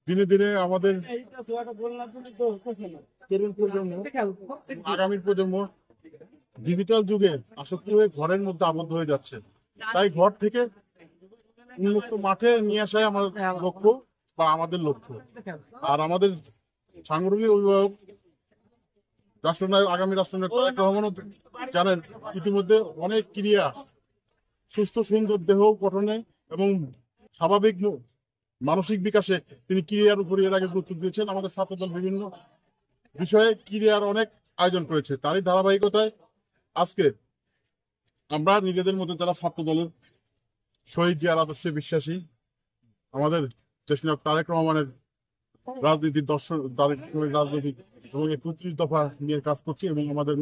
দিনে দিনে আমাদের আগামী প্রজন্ম ডিজিটাল যুগে আসক্তি হয়ে ঘরের মধ্যে আবদ্ধ হয়ে যাচ্ছে। তাই ঘর থেকে উন্মুক্ত মাঠে নিয়ে আসাই আমার লক্ষ্য বা আমাদের লক্ষ্য। আর আমাদের সাংগঠনিক অভিভাবক রাষ্ট্রনায়ক, আগামী রাষ্ট্রনায়ক তারেক রহমানও জানেন ইতিমধ্যে অনেক ক্রিয়া সুস্থ সুন্দর দেহ গঠনে এবং স্বাভাবিক মানসিক বিকাশে তিনি ক্রিয়ার উপর এর আগে গুরুত্ব দিয়েছেন। আমাদের ছাত্রদল বিভিন্ন বিষয়ে ক্রিয়ার অনেক আয়োজন করেছে। তারই ধারাবাহিকতায় আজকে আমরা নিজেদের মধ্যে যারা ছাত্রদলের শহীদ জিয়ার আদর্শে বিশ্বাসী, আমাদের দেশনায়ক তারেক রহমানের রাজনীতির দর্শন, তারেক রাজনীতি এবং এই ৩৫ দফা নিয়ে কাজ করছি এবং আমাদের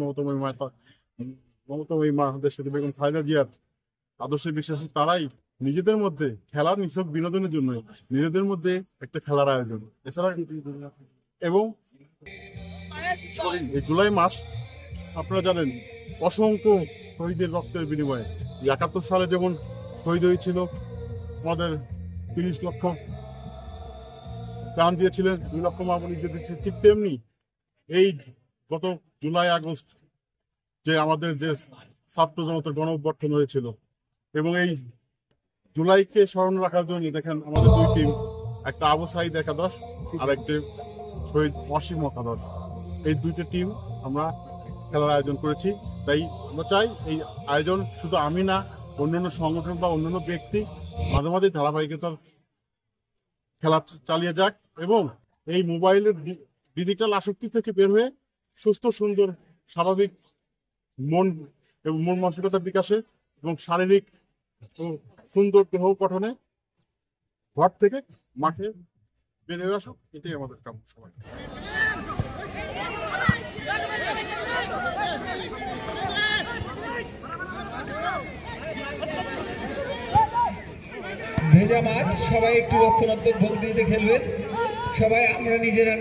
মমতাময়ী মা দেশনেত্রী বেগম খালেদা জিয়ার আদর্শে বিশ্বাসী তারাই নিজেদের মধ্যে খেলার নিছক বিনোদনের জন্য নিজেদের মধ্যে একটা খেলার আয়োজন। এছাড়া এবং এই জুলাই মাস আপনারা জানেন অসংখ্য শহীদের রক্তের বিনিময়ে ৭১ সালে যেমন শহীদ হয়েছিল আমাদের ৩০ লক্ষ প্রাণ দিয়েছিলেন, ২ লক্ষ মা বোন দিয়েছে, ঠিক তেমনি এই গত জুলাই আগস্ট যে আমাদের যে ছাত্র জনতার গণ অভ্যর্থন হয়েছিল এবং এই জুলাইকে স্মরণ রাখার জন্য দেখেন আমাদের ২ টিম, একটা আবু সাঈদ একাদশ আর একটা শহীদ অসীম একাদশ, এই ২টা টিম আমরা খেলার আয়োজন করেছি। তাই আমরা চাই এই আয়োজন শুধু আমি না, অন্যান্য সংগঠন বা অন্যান্য ব্যক্তি মাঝে মাঝে ধারাবাহিকতার খেলা চালিয়ে যাক এবং এই মোবাইলের ডিজিটাল আসক্তি থেকে বের হয়ে সুস্থ সুন্দর স্বাভাবিক মন এবং মন মানসিকতা বিকাশে এবং শারীরিক সুন্দর দেহ গঠনে ঘর থেকে মাঠে বের হয়ে আসুক, এটাই আমাদের কাম। সবাই ভেজা মাঠ, সবাই একটু রক্ষণাত্মক ভঙ্গিতে খেলবেন। সবাই আমরা নিজেরা